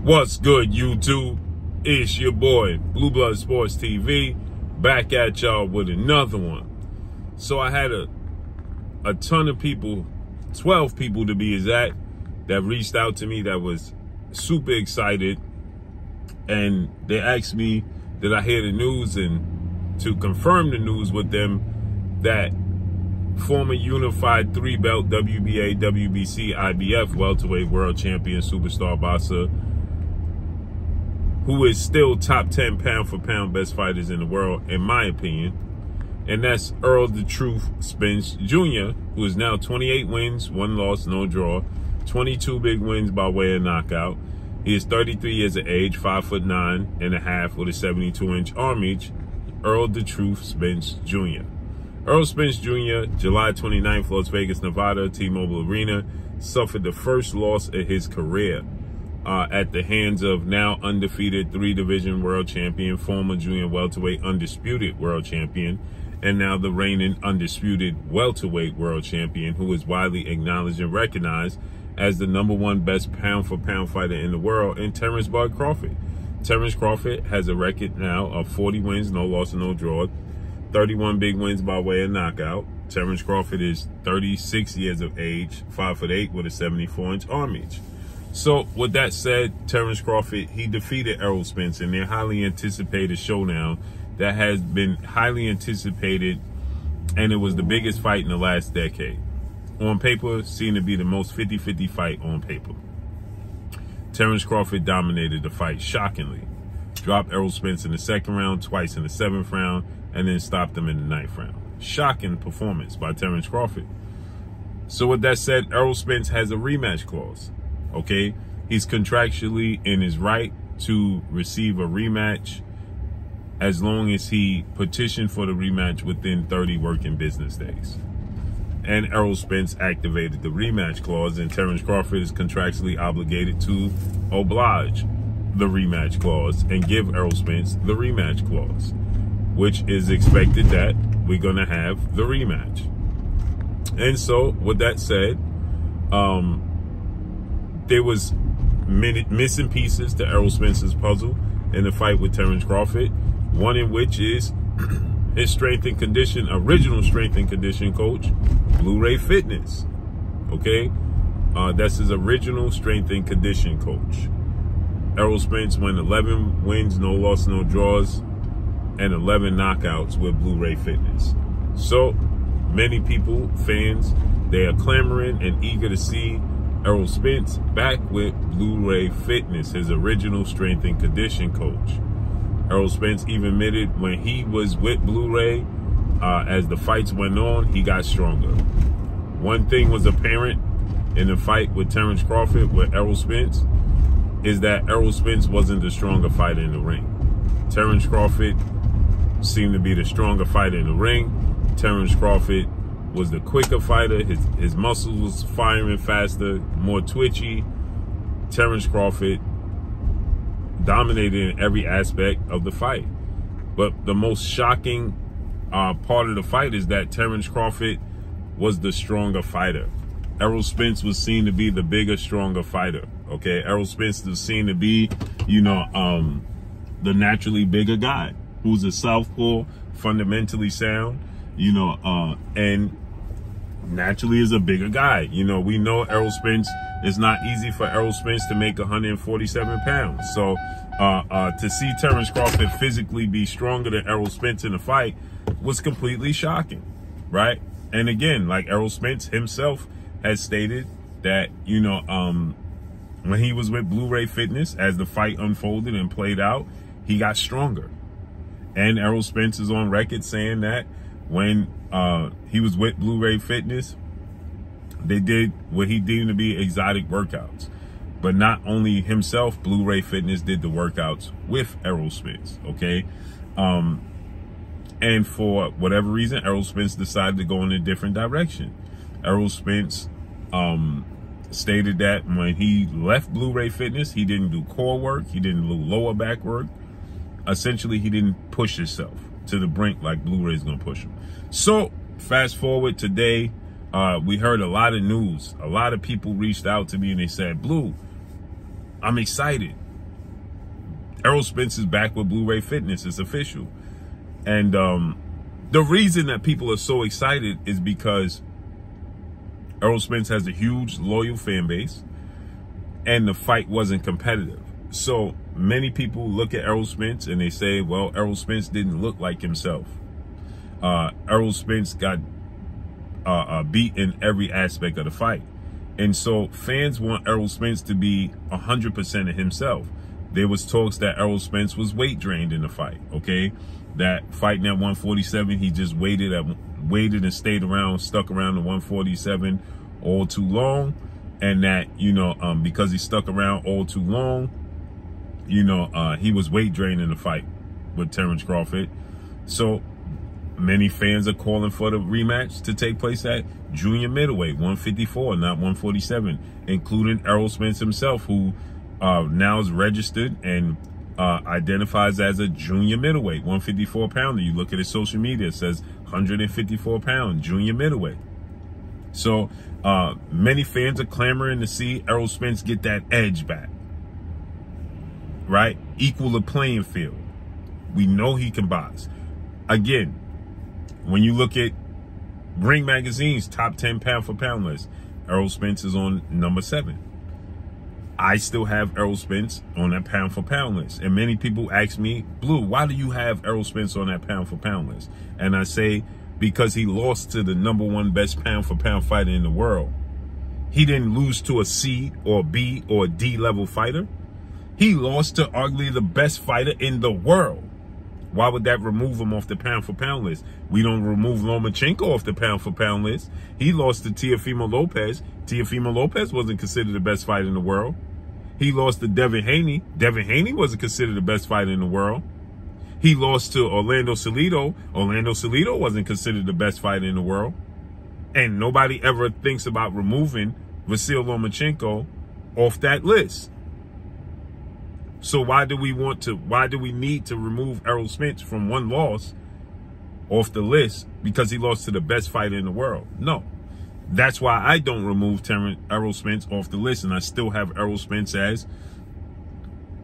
What's good, YouTube? It's your boy, Blue Blood Sports TV, back at y'all with another one. So I had a ton of people, 12 people to be exact, that reached out to me that was super excited. And they asked me, did I hear the news? And to confirm the news with them, that former unified 3-belt WBA, WBC, IBF welterweight world champion superstar boxer, who is still top 10 pound for pound best fighters in the world, in my opinion. And that's Errol "The Truth" Spence Jr., who is now 28 wins, 1 loss, no draw, 22 big wins by way of knockout. He is 33 years of age, 5'9.5" with a 72-inch arm reach. Errol "The Truth" Spence Jr. Errol Spence Jr., July 29th, Las Vegas, Nevada, T-Mobile Arena, suffered the first loss of his career at the hands of now undefeated 3-division world champion, former junior welterweight undisputed world champion, and now the reigning undisputed welterweight world champion, who is widely acknowledged and recognized as the #1 best pound-for-pound fighter in the world, in Terence Crawford. Terence Crawford has a record now of 40 wins, no loss and no draw, 31 big wins by way of knockout. Terence Crawford is 36 years of age, 5'8" with a 74-inch arm reach. So with that said, Terence Crawford, he defeated Errol Spence in their highly anticipated showdown that has been highly anticipated, and it was the biggest fight in the last decade. On paper, seemed to be the most 50-50 fight on paper. Terence Crawford dominated the fight shockingly. Dropped Errol Spence in the 2nd round, twice in the 7th round, and then stopped him in the 9th round. Shocking performance by Terence Crawford. So with that said, Errol Spence has a rematch clause. Okay, he's contractually in his right to receive a rematch as long as he petitioned for the rematch within 30 working business days. And Errol Spence activated the rematch clause, and Terence Crawford is contractually obligated to oblige the rematch clause and give Errol Spence the rematch clause, which is expected that we're going to have the rematch. And so with that said, there was many missing pieces to Errol Spence's puzzle in the fight with Terence Crawford, one in which is his strength and condition, original strength and condition coach, Blue Ray Fitness. Okay, that's his original strength and condition coach. Errol Spence went 11 wins, no loss, no draws, and 11 knockouts with Blue Ray Fitness. So many people, fans, they are clamoring and eager to see Errol Spence back with Blue Ray Fitness, his original strength and condition coach. Errol Spence even admitted when he was with Blue Ray, as the fights went on, he got stronger. One thing was apparent in the fight with Terence Crawford with Errol Spence is that Errol Spence wasn't the stronger fighter in the ring. Terence Crawford seemed to be the stronger fighter in the ring. Terence Crawford was the quicker fighter. His muscles was firing faster, more twitchy. Terence Crawford dominated in every aspect of the fight. But the most shocking part of the fight is that Terence Crawford was the stronger fighter. Errol Spence was seen to be the bigger, stronger fighter. Okay, Errol Spence was seen to be, the naturally bigger guy who's a southpaw, fundamentally sound, and naturally is a bigger guy. We know Errol Spence, it's not easy for Errol Spence to make 147 pounds. So to see Terence Crawford physically be stronger than Errol Spence in the fight was completely shocking, right? And again, like Errol Spence himself has stated that, when he was with Blue Ray Fitness, as the fight unfolded and played out, he got stronger. And Errol Spence is on record saying that when he was with Blue Ray Fitness, they did what he deemed to be exotic workouts. But not only himself, Blue Ray Fitness did the workouts with Errol Spence, okay? And for whatever reason, Errol Spence decided to go in a different direction. Errol Spence stated that when he left Blue Ray Fitness, he didn't do core work, he didn't do lower back work. Essentially, he didn't push himself to the brink like Blue Ray's gonna push him. So fast forward today, we heard a lot of news. A lot of people reached out to me and they said, Blue, I'm excited. Errol Spence is back with Blu-ray Fitness. It's official. And the reason that people are so excited is because Errol Spence has a huge, loyal fan base, and the fight wasn't competitive. So many people look at Errol Spence and they say, well, Errol Spence didn't look like himself. Errol Spence got beat in every aspect of the fight. And so fans want Errol Spence to be 100% of himself. There was talks that Errol Spence was weight drained in the fight, okay? That fighting at 147, he just waited and stayed around, stuck around the 147 all too long. And that, you know, because he stuck around all too long, you know, he was weight drained in the fight with Terence Crawford. So many fans are calling for the rematch to take place at junior middleweight, 154, not 147, including Errol Spence himself, who now is registered and identifies as a junior middleweight, 154 pounder. You look at his social media, it says 154 pound junior middleweight. So many fans are clamoring to see Errol Spence get that edge back, right? Equal the playing field. We know he can box. Again, when you look at Ring Magazine's top 10 pound for pound list, Errol Spence is on number 7. I still have Errol Spence on that pound for pound list. And many people ask me, Blue, why do you have Errol Spence on that pound for pound list? And I say, because he lost to the number 1 best pound for pound fighter in the world. He didn't lose to a C or B or D level fighter. He lost to arguably the best fighter in the world. Why would that remove him off the pound for pound list? We don't remove Lomachenko off the pound for pound list. He lost to Teofimo Lopez. Teofimo Lopez wasn't considered the best fighter in the world. He lost to Devin Haney. Devin Haney wasn't considered the best fighter in the world. He lost to Orlando Salido. Orlando Salido wasn't considered the best fighter in the world. And nobody ever thinks about removing Vasyl Lomachenko off that list. So why do we need to remove Errol Spence from one loss off the list because he lost to the best fighter in the world? No. That's why I don't remove Errol Spence off the list, and I still have Errol Spence as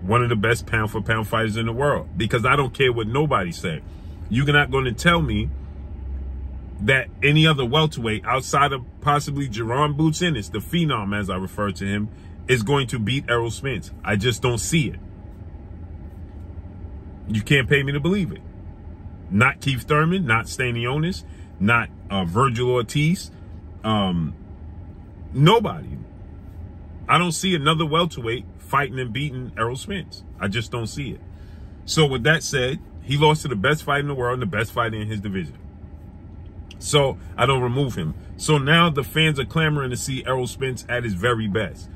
one of the best pound for pound fighters in the world, because I don't care what nobody say. You're not going to tell me that any other welterweight outside of possibly Jerron Boots Ennis, the phenom as I refer to him, is going to beat Errol Spence. I just don't see it. You can't pay me to believe it. Not Keith Thurman, not Stanionis, not Virgil Ortiz, nobody. I don't see another welterweight fighting and beating Errol Spence. I just don't see it. So with that said, he lost to the best fighter in the world and the best fighter in his division. So I don't remove him. So now the fans are clamoring to see Errol Spence at his very best.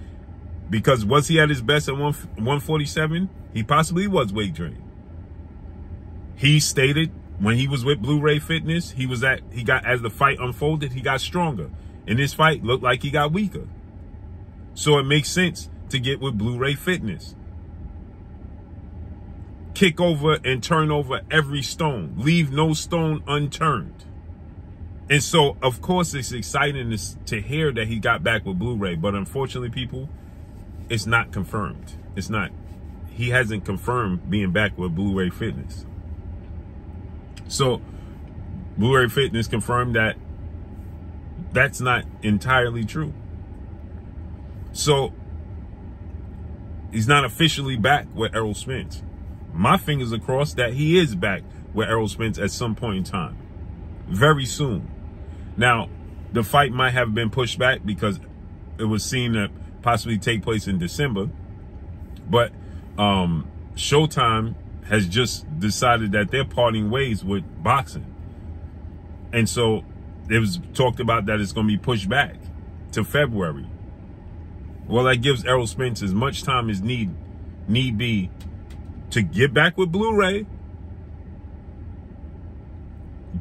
Because was he at his best at 147? He possibly was weight drained. He stated when he was with Blu-ray Fitness, as the fight unfolded, he got stronger. In this fight, looked like he got weaker. So it makes sense to get with Blu-ray Fitness. Kick over and turn over every stone. Leave no stone unturned. And so, of course, it's exciting to hear that he got back with Blu-ray. But unfortunately, people, it's not confirmed. It's not. He hasn't confirmed being back with Blu-ray Fitness. So, Blu-ray Fitness confirmed that that's not entirely true. So, he's not officially back with Errol Spence. My fingers are crossed that he is back with Errol Spence at some point in time. Very soon. Now, the fight might have been pushed back because it was seen to possibly take place in December. But Showtime has just decided that they're parting ways with boxing. And so it was talked about that it's going to be pushed back to February. Well, that gives Errol Spence as much time as need be to get back with Blu-ray,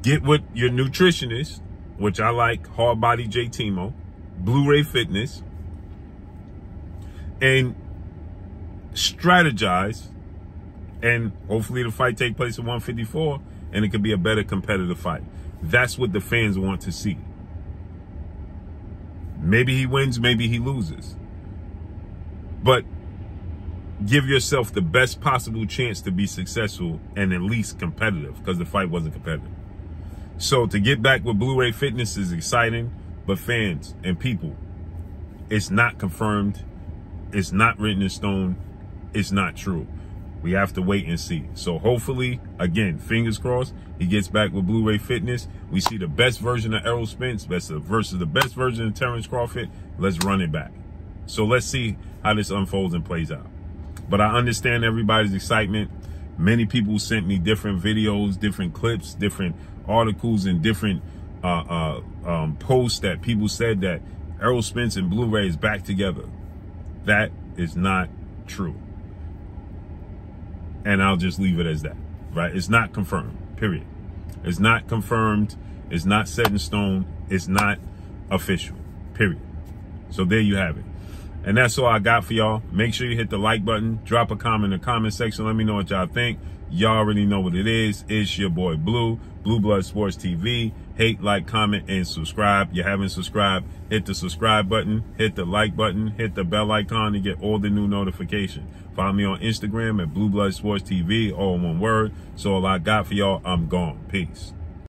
get with your nutritionist, which I like, Hard Body J Timo, Blu-ray Fitness, and strategize, and hopefully the fight take place at 154, and it could be a better competitive fight. That's what the fans want to see. Maybe he wins, maybe he loses. But give yourself the best possible chance to be successful and at least competitive, because the fight wasn't competitive. So to get back with Blu-ray Fitness is exciting, but fans and people, it's not confirmed. It's not written in stone. It's not true. We have to wait and see. So hopefully, again, fingers crossed, he gets back with Blu-ray Fitness. We see the best version of Errol Spence versus the best version of Terence Crawford. Let's run it back. So let's see how this unfolds and plays out. But I understand everybody's excitement. Many people sent me different videos, different clips, different articles, and different posts that people said that Errol Spence and Blu-ray is back together. That is not true. And I'll just leave it as that, right? It's not confirmed, period. It's not confirmed. It's not set in stone. It's not official, period. So there you have it. And that's all I got for y'all. Make sure you hit the like button. Drop a comment in the comment section. Let me know what y'all think. Y'all already know what it is. It's your boy Blue, Blue Blood Sports TV. Hate, like, comment, and subscribe. You haven't subscribed, hit the subscribe button, hit the like button, hit the bell icon to get all the new notifications. Follow me on Instagram at Blue Blood Sports TV, all in one word. So all I got for y'all, I'm gone. Peace.